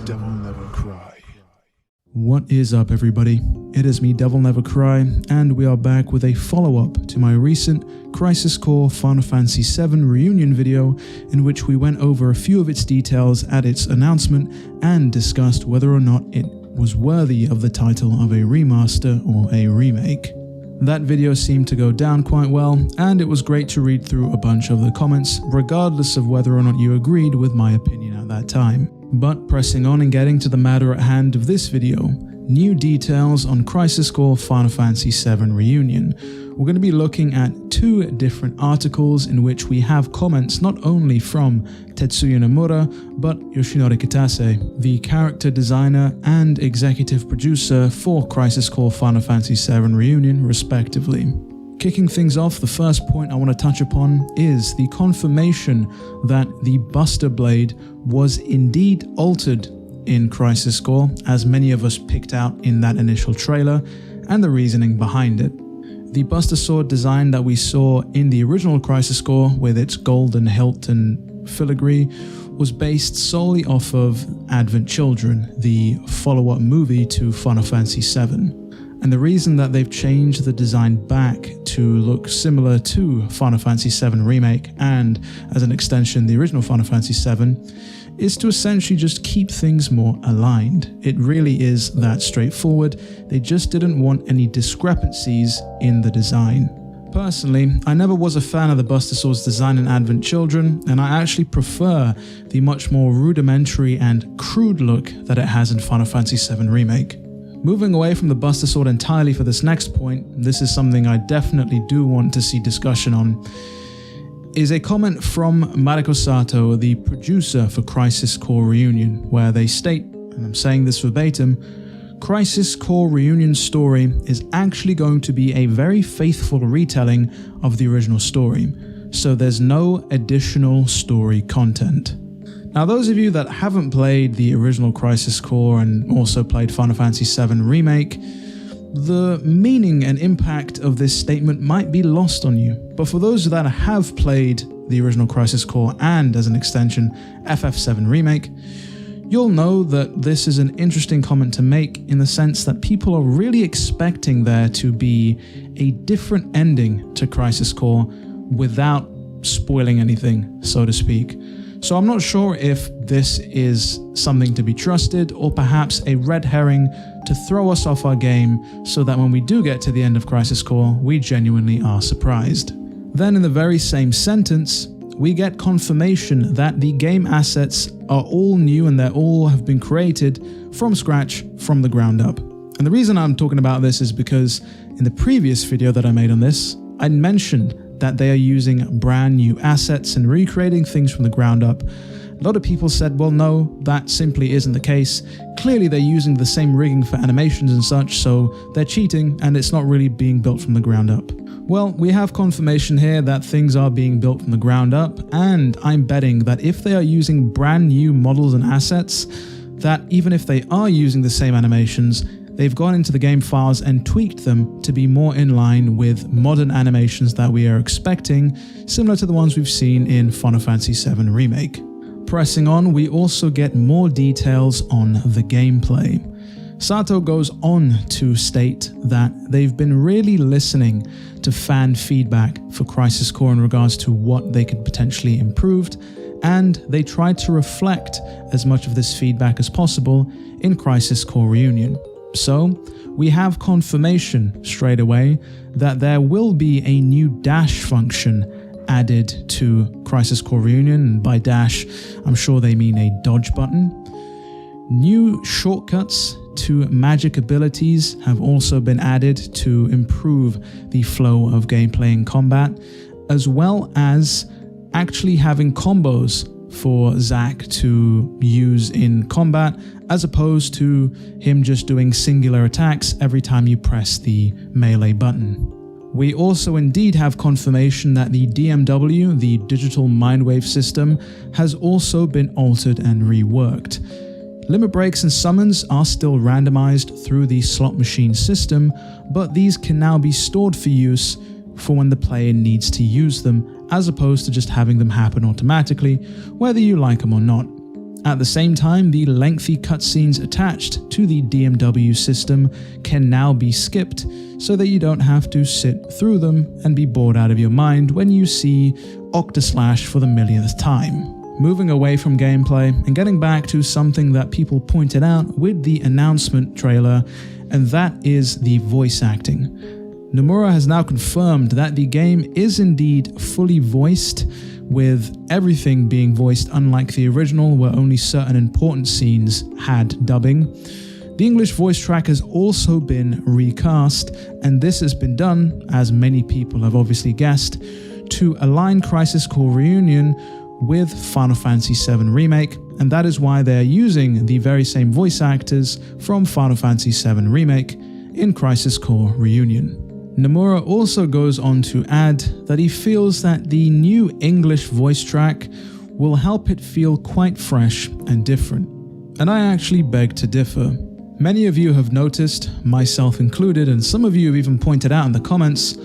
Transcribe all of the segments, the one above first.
DevilNeverCry. What is up, everybody? It is me, DevilNeverCry, and we are back with a follow-up to my recent Crisis Core Final Fantasy VII reunion video, in which we went over a few of its details at its announcement and discussed whether or not it was worthy of the title of a remaster or a remake. That video seemed to go down quite well, and it was great to read through a bunch of the comments, regardless of whether or not you agreed with my opinion at that time. But pressing on and getting to the matter at hand of this video, new details on Crisis Core Final Fantasy VII Reunion. We're going to be looking at two different articles in which we have comments not only from Tetsuya Nomura, but Yoshinori Kitase, the character designer and executive producer for Crisis Core Final Fantasy VII Reunion, respectively. Kicking things off, the first point I want to touch upon is the confirmation that the Buster Blade was indeed altered in Crisis Core, as many of us picked out in that initial trailer, and the reasoning behind it. The Buster Sword design that we saw in the original Crisis Core, with its golden hilt and filigree, was based solely off of Advent Children, the follow-up movie to Final Fantasy VII. And the reason that they've changed the design back to look similar to Final Fantasy VII Remake and, as an extension, the original Final Fantasy VII, is to essentially just keep things more aligned. It really is that straightforward. They just didn't want any discrepancies in the design. Personally, I never was a fan of the Buster Sword's design in Advent Children, and I actually prefer the much more rudimentary and crude look that it has in Final Fantasy VII Remake. Moving away from the Buster Sword entirely for this next point, this is something I definitely do want to see discussion on, is a comment from Mariko Sato, the producer for Crisis Core Reunion, where they state, and I'm saying this verbatim, Crisis Core Reunion's story is actually going to be a very faithful retelling of the original story, so there's no additional story content. Now, those of you that haven't played the original Crisis Core and also played Final Fantasy VII Remake, the meaning and impact of this statement might be lost on you. But for those that have played the original Crisis Core and, as an extension, FF7 Remake, you'll know that this is an interesting comment to make, in the sense that people are really expecting there to be a different ending to Crisis Core without spoiling anything, so to speak. So I'm not sure if this is something to be trusted, or perhaps a red herring to throw us off our game so that when we do get to the end of Crisis Core, we genuinely are surprised. Then in the very same sentence, we get confirmation that the game assets are all new and they all have been created from scratch, from the ground up. And the reason I'm talking about this is because in the previous video that I made on this, I mentioned that they are using brand new assets and recreating things from the ground up. A lot of people said, well, no, that simply isn't the case. Clearly they're using the same rigging for animations and such, so they're cheating and it's not really being built from the ground up. Well, we have confirmation here that things are being built from the ground up, and I'm betting that if they are using brand new models and assets, that even if they are using the same animations, they've gone into the game files and tweaked them to be more in line with modern animations that we are expecting, similar to the ones we've seen in Final Fantasy VII Remake. Pressing on, we also get more details on the gameplay. Sato goes on to state that they've been really listening to fan feedback for Crisis Core in regards to what they could potentially improve, and they tried to reflect as much of this feedback as possible in Crisis Core Reunion. So, we have confirmation straight away that there will be a new dash function added to Crisis Core Reunion, and by dash, I'm sure they mean a dodge button. New shortcuts to magic abilities have also been added to improve the flow of gameplay and combat, as well as actually having combos for Zack to use in combat, as opposed to him just doing singular attacks every time you press the melee button. We also indeed have confirmation that the DMW, the Digital Mindwave system, has also been altered and reworked. Limit breaks and summons are still randomized through the slot machine system, but these can now be stored for use for when the player needs to use them, as opposed to just having them happen automatically, whether you like them or not. At the same time, the lengthy cutscenes attached to the DMW system can now be skipped so that you don't have to sit through them and be bored out of your mind when you see Octaslash for the millionth time. Moving away from gameplay and getting back to something that people pointed out with the announcement trailer, and that is the voice acting. Nomura has now confirmed that the game is indeed fully voiced, with everything being voiced unlike the original where only certain important scenes had dubbing. The English voice track has also been recast, and this has been done, as many people have obviously guessed, to align Crisis Core Reunion with Final Fantasy VII Remake, and that is why they are using the very same voice actors from Final Fantasy VII Remake in Crisis Core Reunion. Nomura also goes on to add that he feels that the new English voice track will help it feel quite fresh and different. And I actually beg to differ. Many of you have noticed, myself included, and some of you have even pointed out in the comments,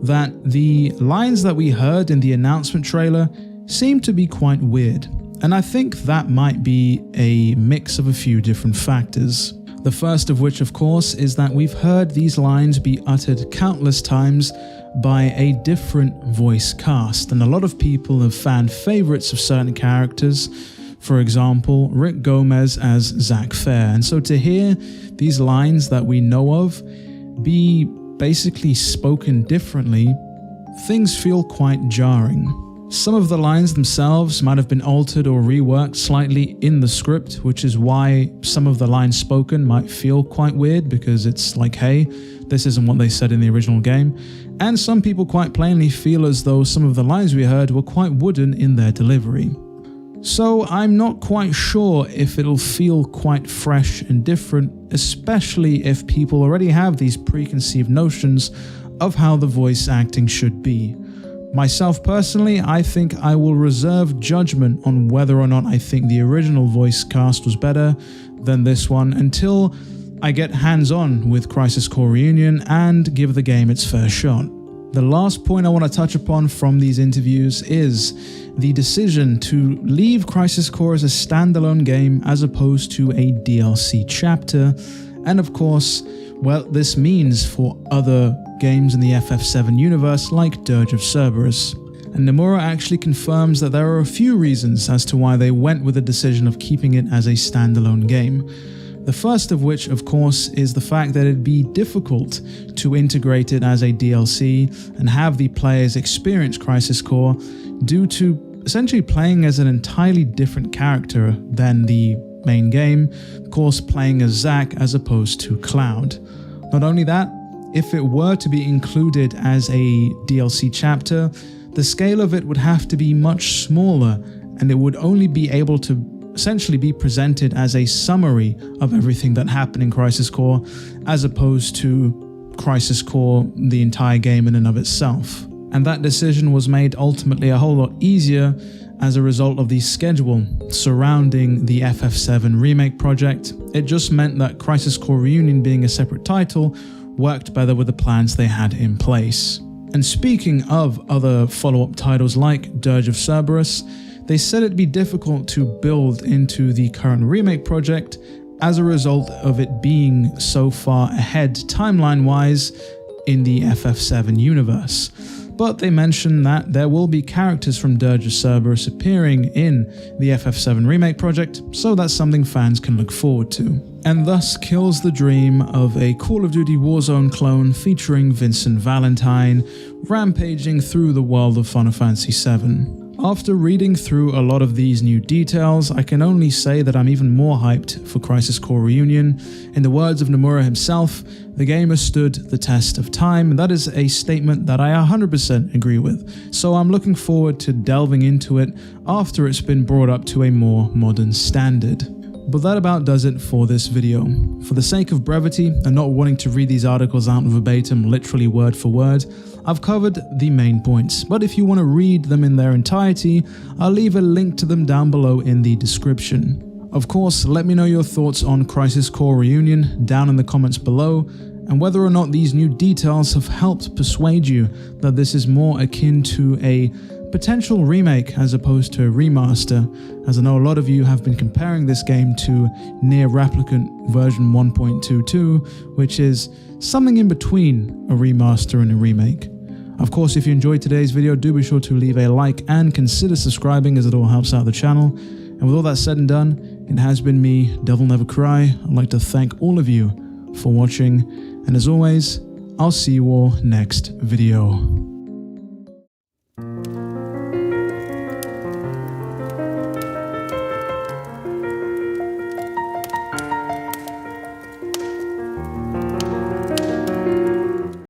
that the lines that we heard in the announcement trailer seem to be quite weird. And I think that might be a mix of a few different factors. The first of which, of course, is that we've heard these lines be uttered countless times by a different voice cast, and a lot of people have fan favorites of certain characters, for example, Rick Gomez as Zack Fair. And so to hear these lines that we know of be basically spoken differently, things feel quite jarring. Some of the lines themselves might have been altered or reworked slightly in the script, which is why some of the lines spoken might feel quite weird, because it's like, hey, this isn't what they said in the original game. And some people quite plainly feel as though some of the lines we heard were quite wooden in their delivery. So I'm not quite sure if it'll feel quite fresh and different, especially if people already have these preconceived notions of how the voice acting should be. Myself personally, I think I will reserve judgment on whether or not I think the original voice cast was better than this one until I get hands-on with Crisis Core Reunion and give the game its fair shot. The last point I want to touch upon from these interviews is the decision to leave Crisis Core as a standalone game as opposed to a DLC chapter, and of course, well, this means for other games in the FF7 universe like Dirge of Cerberus. And Nomura actually confirms that there are a few reasons as to why they went with the decision of keeping it as a standalone game. The first of which, of course, is the fact that it'd be difficult to integrate it as a DLC and have the players experience Crisis Core due to essentially playing as an entirely different character than the main game, of course playing as Zack as opposed to Cloud. Not only that, if it were to be included as a DLC chapter, the scale of it would have to be much smaller, and it would only be able to essentially be presented as a summary of everything that happened in Crisis Core, as opposed to Crisis Core, the entire game in and of itself. And that decision was made ultimately a whole lot easier as a result of the schedule surrounding the FF7 remake project. It just meant that Crisis Core Reunion being a separate title worked better with the plans they had in place. And speaking of other follow-up titles like Dirge of Cerberus, they said it'd be difficult to build into the current remake project as a result of it being so far ahead timeline-wise in the FF7 universe. But they mentioned that there will be characters from Dirge of Cerberus appearing in the FF7 remake project, so that's something fans can look forward to. And thus kills the dream of a Call of Duty Warzone clone featuring Vincent Valentine rampaging through the world of Final Fantasy VII. After reading through a lot of these new details, I can only say that I'm even more hyped for Crisis Core Reunion. In the words of Nomura himself, the game has stood the test of time, and that is a statement that I 100% agree with. So I'm looking forward to delving into it after it's been brought up to a more modern standard. But that about does it for this video. For the sake of brevity and not wanting to read these articles out verbatim, literally word for word, I've covered the main points, but if you want to read them in their entirety, I'll leave a link to them down below in the description. Of course, let me know your thoughts on Crisis Core Reunion down in the comments below, and whether or not these new details have helped persuade you that this is more akin to a potential remake as opposed to a remaster, as I know a lot of you have been comparing this game to Near Replicant version 1.22, which is something in between a remaster and a remake. Of course, if you enjoyed today's video, do be sure to leave a like and consider subscribing, as it all helps out the channel. And with all that said and done, it has been me, DevilNeverCry. I'd like to thank all of you for watching, and as always, I'll see you all next video.